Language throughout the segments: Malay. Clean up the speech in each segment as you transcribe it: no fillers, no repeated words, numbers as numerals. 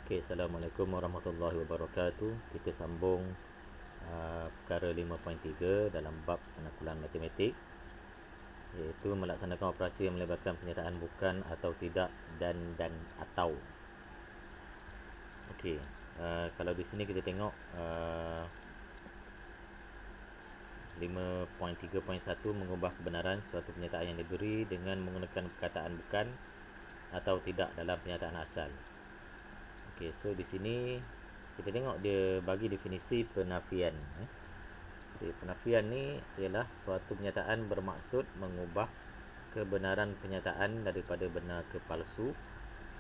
Okay, Assalamualaikum warahmatullahi wabarakatuh. Kita sambung perkara 5.3 dalam bab penakulan matematik, iaitu melaksanakan operasi yang melibatkan penyataan bukan atau tidak dan atau. Okey, kalau di sini kita tengok 5.3.1 mengubah kebenaran suatu pernyataan yang diberi dengan menggunakan perkataan bukan atau tidak dalam pernyataan asal. Okey, so di sini kita tengok dia bagi definisi penafian. Penafian ni ialah suatu pernyataan bermaksud mengubah kebenaran pernyataan daripada benar ke palsu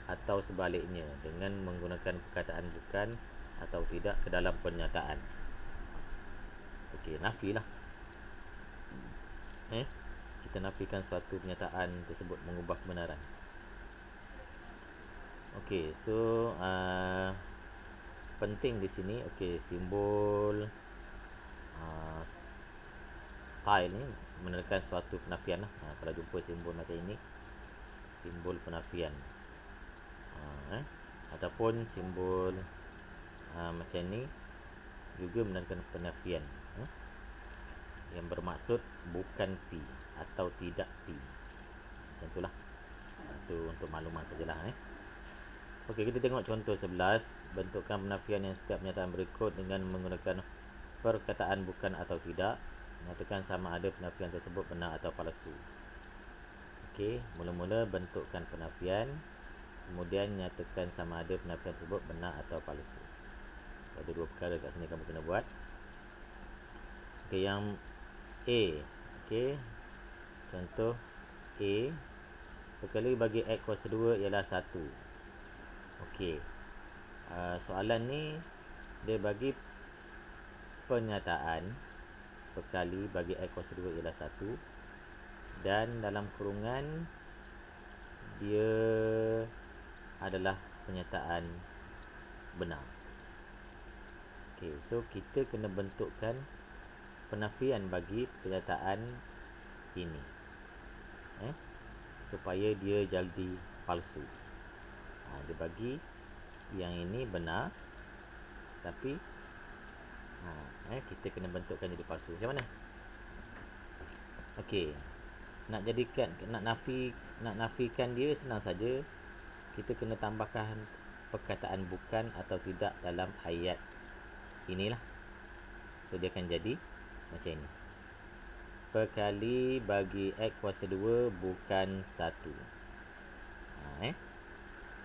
atau sebaliknya dengan menggunakan perkataan bukan atau tidak ke dalam pernyataan. Okey, nafilah. Kita nafikan suatu pernyataan tersebut mengubah kebenaran. Okey, so penting di sini, okey, simbol tile ni menerangkan suatu penafian lah. Kalau jumpa simbol macam ini, simbol penafian. Ataupun simbol macam ni juga menerangkan penafian, yang bermaksud bukan P atau tidak P. Macam itulah. Itu untuk makluman sajalah. Okey, kita tengok contoh 11. Bentukkan penafian yang setiap pernyataan berikut dengan menggunakan perkataan bukan atau tidak. Nyatakan sama ada penafian tersebut benar atau palsu. Okey, mula-mula bentukkan penafian, kemudian nyatakan sama ada penafian tersebut benar atau palsu. So, ada dua perkara kat sini kamu kena buat. Okey, yang A. Okey, contoh A, perkali bagi X kuasa 2 ialah 1. Okey, soalan ni dia bagi pernyataan perkali bagi X kuasa 2 ialah 1, dan dalam kurungan dia adalah pernyataan benar. Okey, so kita kena bentukkan penafian bagi pernyataan ini, supaya dia jadi palsu. Dia bagi yang ini benar, tapi kita kena bentukkan jadi palsu. Macam mana? Okey, nak nafikan dia senang saja. Kita kena tambahkan perkataan bukan atau tidak dalam ayat inilah. So dia akan jadi macam ini. Perkali bagi X kuasa 2 bukan 1.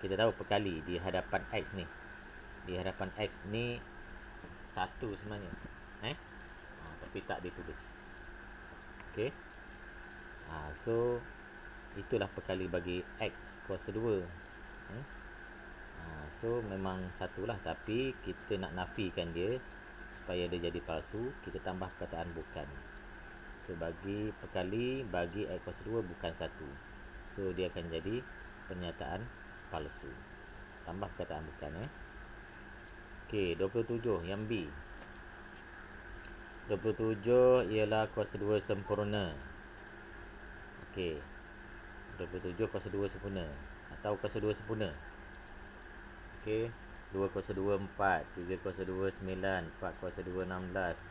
Kita tahu perkali di hadapan X ni. Di hadapan X ni 1 sebenarnya. Tapi tak ditulis. Okey. So itulah perkali bagi X kuasa 2. So memang 1 lah, tapi kita nak nafikan dia supaya dia jadi palsu, kita tambah perkataan bukan. So bagi perkali bagi X kuasa 2 bukan 1. So dia akan jadi pernyataan palsu. Tambah perkataan bukan. Okey, 27 yang B. 27 ialah kuasa 2 sempurna. Okey, 27 kuasa 2 sempurna atau kuasa 2 sempurna. Okey, 2 kuasa 2 4, 3 kuasa 2 9, 4 kuasa 2 16,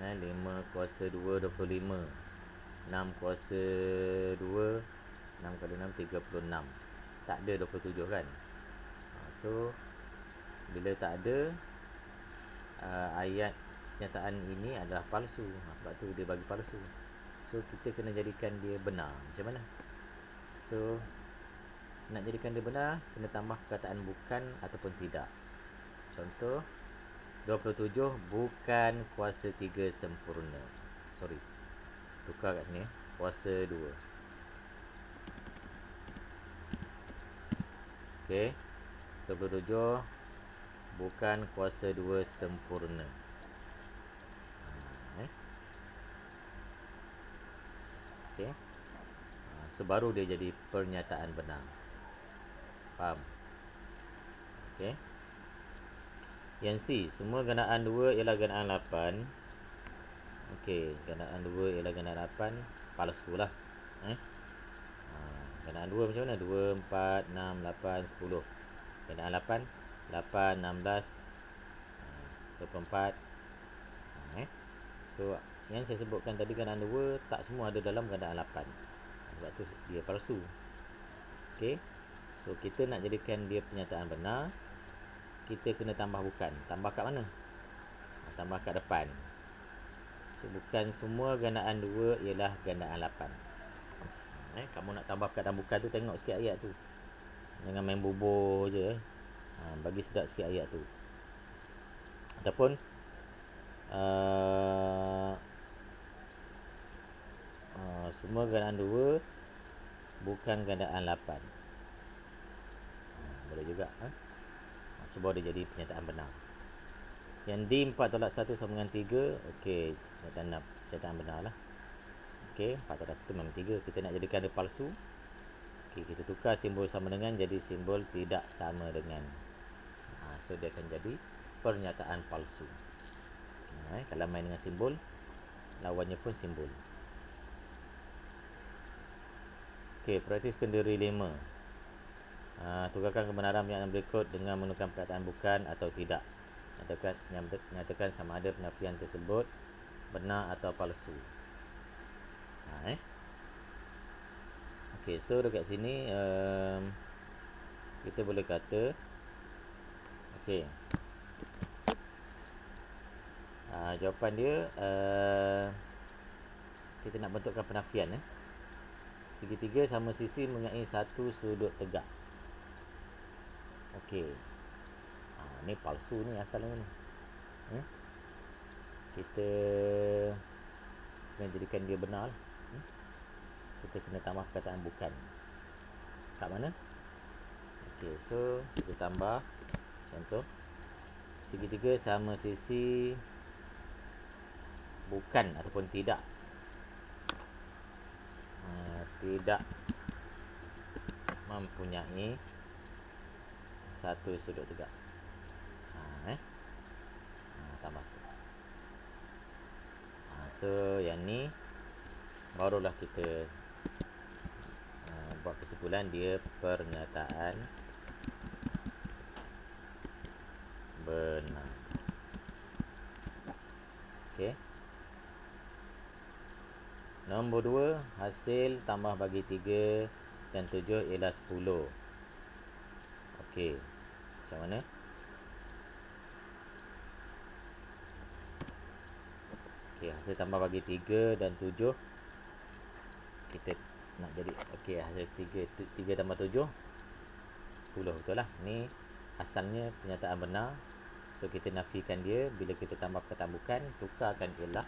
5 kuasa 2 25, 6 kuasa 2, 6 kali 6 36. Tak ada 27 kan? So bila tak ada, ayat kenyataan ini adalah palsu. Sebab tu dia bagi palsu. So kita kena jadikan dia benar. Macam mana? So nak jadikan dia benar, kena tambah perkataan bukan ataupun tidak. Contoh 27 bukan kuasa 3 sempurna. Sorry, tukar kat sini. Kuasa 2. Okey, 27 bukan kuasa 2 sempurna. Okey, so baru dia jadi pernyataan benar. Faham? Okey. Yang C, semua gandaan 2 ialah gandaan 8. Okey, gandaan 2 ialah gandaan 8, palsu lah. Gandaan 2 macam mana? 2, 4, 6, 8, 10. Gandaan 8 8, 16, 24. So yang saya sebutkan tadi gandaan 2 tak semua ada dalam gandaan 8. Sebab tu dia palsu. Okey. So kita nak jadikan dia pernyataan benar, kita kena tambah bukan. Tambah kat mana? Tambah kat depan. So bukan semua gandaan 2 ialah gandaan 8. Kamu nak tambah perkataan bukan tu, tengok sikit ayat tu. Jangan main bubur je. Bagi sedap sikit ayat tu. Ataupun semua gandaan 2 bukan gandaan 8. Boleh juga. So boleh jadi pernyataan benar. Yang D 4 tolak 1 sama dengan 3. Okey, pernyataan benar lah. Okey, 4 tolak 1 memang 3. Kita nak jadikan dia palsu. Okey, kita tukar simbol sama dengan jadi simbol tidak sama dengan. So dia akan jadi pernyataan palsu. Kalau main dengan simbol, lawannya pun simbol. Okey, praktis kenduri 5. Tukarkan kebenaran pernyataan berikut dengan menggunakan perkataan bukan atau tidak. Nyatakan sama ada penafian tersebut benar atau palsu. Okey, so dekat sini kita boleh kata okey. Jawapan dia kita nak bentukkan penafian. Segitiga sama sisi mempunyai satu sudut tegak. Okey. Ni palsu ni asalnya ni. Kita kena jadikan dia benar. Kita kena tambah perkataan bukan. Kat mana? Okey, so kita tambah contoh. Segitiga sama sisi bukan ataupun tidak. Tidak mempunyai satu sudut tegak. Tambah sikit. So yang ni barulah kita buat kesimpulan dia pernyataan benar. Okey. Nombor 2, hasil tambah bagi 3 dan 7 ialah 10. Okey. Macam mana? Okey, hasil tambah bagi 3 dan 7 kita nak jadi okey, hasil 3 tambah 7 10, betul lah. Ni asalnya pernyataan benar. So kita nafikan dia. Bila kita tambah perkataan bukan, tukarkan ialah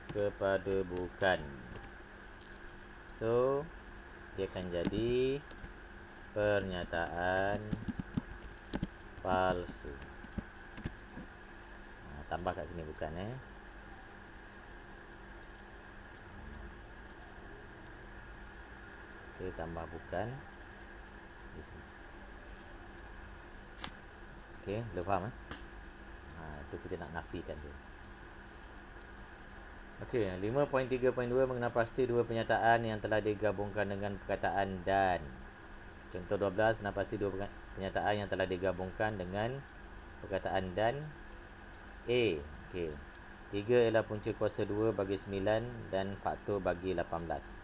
kepada bukan. So dia akan jadi pernyataan palsu. Tambah kat sini bukan. Okey, tambah bukan di sini. Okey, dah faham itu kita nak nafikan dia. Okey, 5.3.2 mengenal pasti dua pernyataan yang telah digabungkan dengan perkataan dan. Contoh 12, mengenal pasti dua pernyataan yang telah digabungkan dengan perkataan dan A. Okey. 3 ialah punca kuasa 2 bagi 9 dan faktor bagi 18.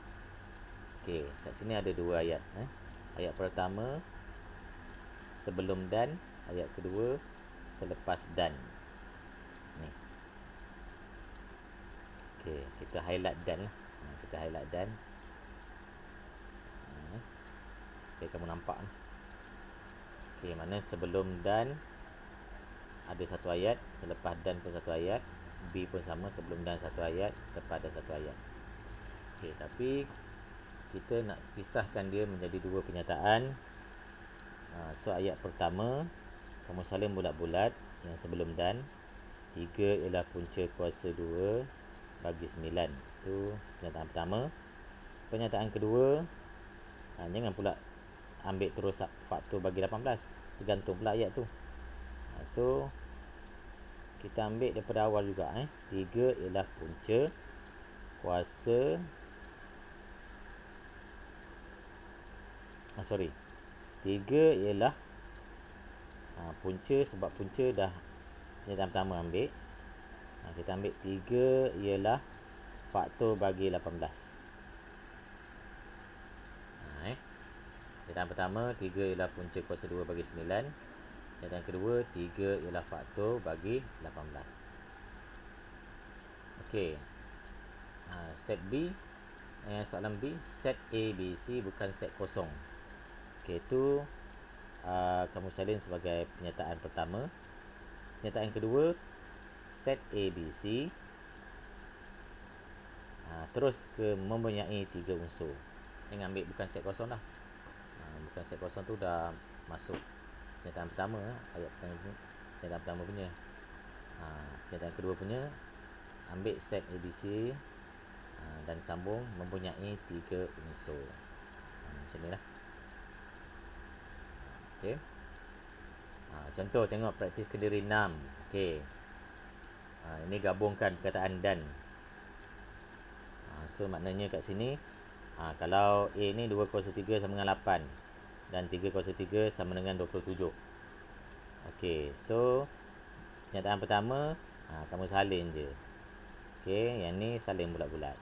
Okey, kat sini ada dua ayat. Ayat pertama sebelum dan, ayat kedua selepas dan. Ni. Okey, kita highlight dan lah. Kita highlight dan. Okey, kamu nampak ni. Okey, mana sebelum dan ada satu ayat, selepas dan pun satu ayat, B pun sama, sebelum dan satu ayat, selepas dan satu ayat. Okey, tapi kita nak pisahkan dia menjadi dua pernyataan. So ayat pertama kamu salin bulat-bulat yang sebelum dan. 3 ialah punca kuasa 2 bagi 9. Itu pernyataan pertama. Pernyataan kedua, jangan pula ambil terus faktor bagi 18. Tergantung pula ayat tu. So kita ambil daripada awal juga. 3 ialah punca kuasa 3 ialah Punca, sebab punca dah pernyataan pertama ambil. Kita ambil 3 ialah faktor bagi 18. Pernyataan pertama, 3 ialah punca kuasa 2 bagi 9. Pernyataan kedua, 3 ialah faktor bagi 18. Okey. Set B, soalan B, set A, B, C bukan set kosong. Okey, itu kamu salin sebagai pernyataan pertama. Pernyataan kedua, set A, B, C terus ke mempunyai 3 unsur. Ini ambil bukan set kosong dah. Bukan set kosong tu dah masuk pernyataan pertama, ayat pernyataan pertama punya. Pernyataan kedua punya ambil set ABC dan sambung mempunyai 3 unsur. Macam ni lah. Okey. Contoh, tengok praktis Kendiri 6. Okey. Ini gabungkan perkataan dan. So maknanya kat sini, kalau A ni 2 kuasa 3 sama dengan 8 dan 3 kuasa 3 sama dengan 27. Okey, so pernyataan pertama kamu salin je. Okey, yang ni salin bulat-bulat.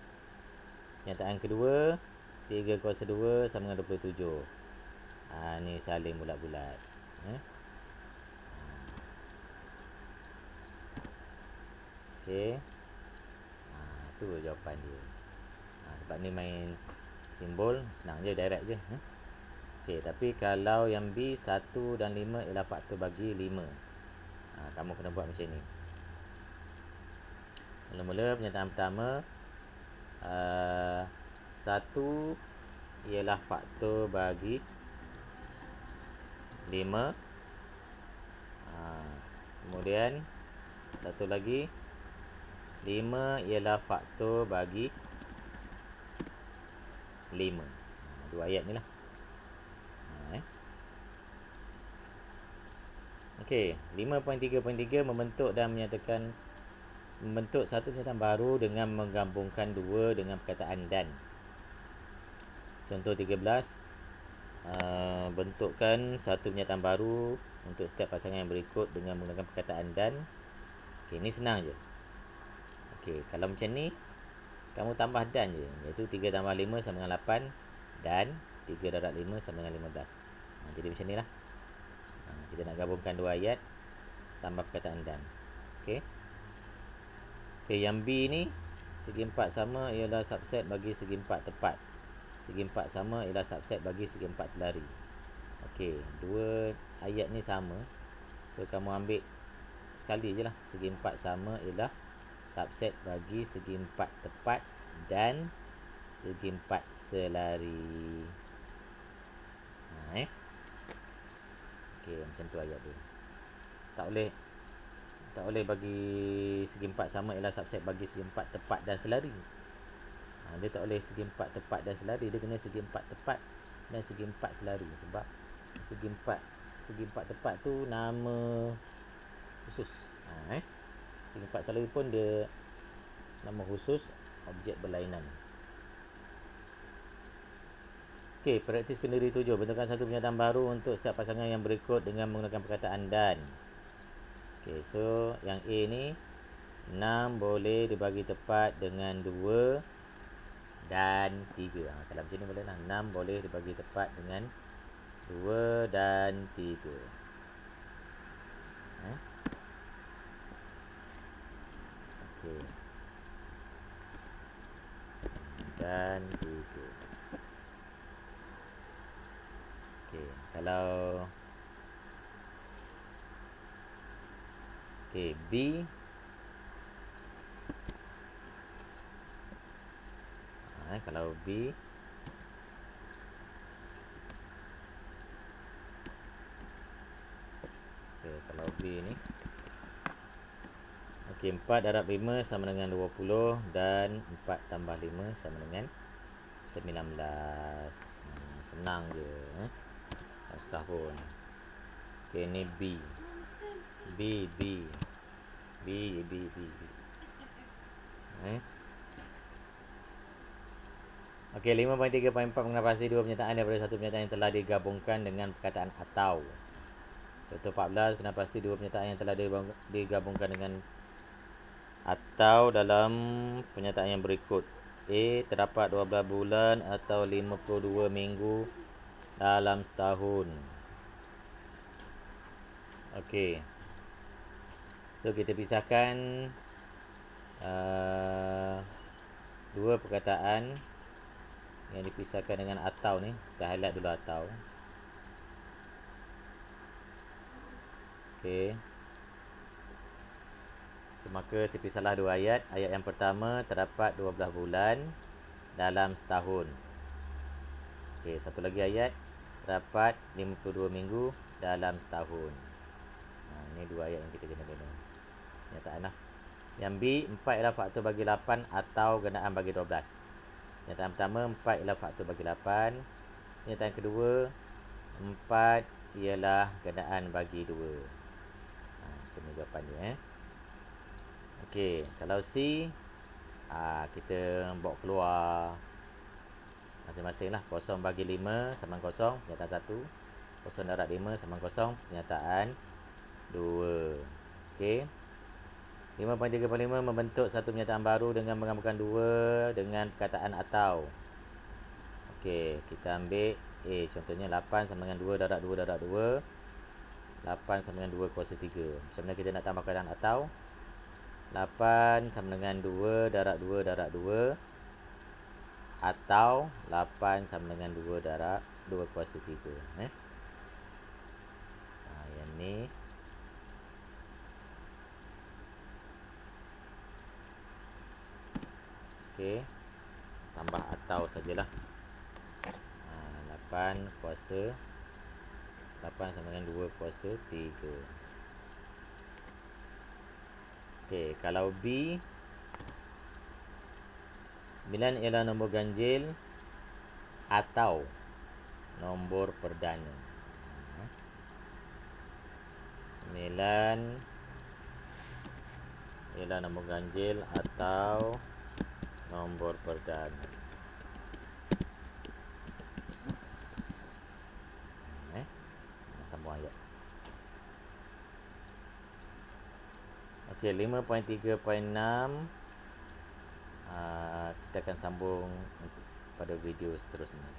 Pernyataan kedua, 3 kuasa 2 sama dengan 27. Ni salin bulat-bulat. Okey. Tu jawapan dia. Sebab ni main simbol, senang je, direct je. Okey, tapi kalau yang B, 1 dan 5 ialah faktor bagi 5. Kamu kena buat macam ni. Mula-mula pernyataan pertama, 1 ialah faktor bagi 5. Kemudian satu lagi, 5 ialah faktor bagi 5. Dua ayat ni lah. Okey, 5.3.3 membentuk dan menyatakan membentuk satu pernyataan baru dengan menggabungkan 2 dengan perkataan dan. Contoh 13, bentukkan satu pernyataan baru untuk setiap pasangan yang berikut dengan menggunakan perkataan dan. Okey, ni senang je. Okey, kalau macam ni kamu tambah dan je, iaitu 3 tambah 5 sama dengan 8 dan 3 darab 5 sama dengan 15. Jadi macam ni lah. Kita nak gabungkan 2 ayat, tambah perkataan dan. Okey. Okey, yang B ni, segi 4 sama ialah subset bagi segi 4 tepat. Segi 4 sama ialah subset bagi segi 4 selari. Okey, 2 ayat ni sama. So kamu ambil sekali je lah. Segi 4 sama ialah subset bagi segi 4 tepat dan segi 4 selari. Okey, macam tu ayat dia. Tak boleh bagi segi 4 sama ialah subset bagi segi 4 tepat dan selari. Dia tak boleh segi 4 tepat dan selari. Dia kena segi 4 tepat dan segi 4 selari. Sebab segi 4 tepat tu nama khusus. Segi 4 selari pun dia nama khusus objek berlainan. Okey, praktis Kendiri 7. Bentukkan satu pernyataan baru untuk setiap pasangan yang berikut dengan menggunakan perkataan dan. Okey, so yang A ni 6 boleh dibagi tepat dengan 2 dan 3. Kalau macam ni boleh lah. 6 boleh dibagi tepat dengan 2 dan 3. Okey. Dan 3. Okey, kalau B, kalau B kalau B ni 4 darab 5 sama dengan 20 dan 4 tambah 5 sama dengan 19. Senang je, susah pun. Okey, ni B. Okey, 5.3.4 mengenai pasti dua pernyataan daripada satu pernyataan yang telah digabungkan dengan perkataan atau. Contoh 14, kena pasti dua pernyataan yang telah digabungkan dengan atau dalam pernyataan yang berikut. A. Terdapat 12 bulan atau 52 minggu dalam setahun. Okey. So kita pisahkan dua perkataan yang dipisahkan dengan atau ni. Kita highlight dulu atau. Okey. So, maka terpisahlah dua ayat. Ayat yang pertama, terdapat 12 bulan dalam setahun. Okey, satu lagi ayat, terdapat 52 minggu dalam setahun. Ini dua ayat yang kita kena guna. Nyataan lah. Yang B, 4 ialah faktor bagi 8 atau gandaan bagi 12. Nyataan pertama, 4 ialah faktor bagi 8. Nyataan kedua, 4 ialah gandaan bagi 2. Macam ni jawapan dia. Okey, kalau C, kita bawa keluar masing-masing lah. 0 bagi 5 sama 0, nyataan 1. 0/5 sama 0, nyataan 2. Okey. 5.3.5 membentuk satu pernyataan baru dengan menggabungkan 2 dengan perkataan atau. Okey, kita ambil A. Contohnya 8 sama dengan 2 darab 2 darab 2. 8 sama dengan 2 kuasa 3. Macam mana kita nak tambah perkataan atau? 8 sama dengan 2 darab 2 darab 2. Atau 8 sama dengan 2 darab 2 kuasa 3. Yang ni. Okey. Tambah atau sajalah. 8 kuasa 8 sama dengan 2 kuasa 3. Okey, kalau B, 9 ialah nombor ganjil atau nombor perdana. 9 ialah nombor ganjil atau nombor perdana. Sambung ayat. Okey, 5.3.6 kita akan sambung pada video seterusnya.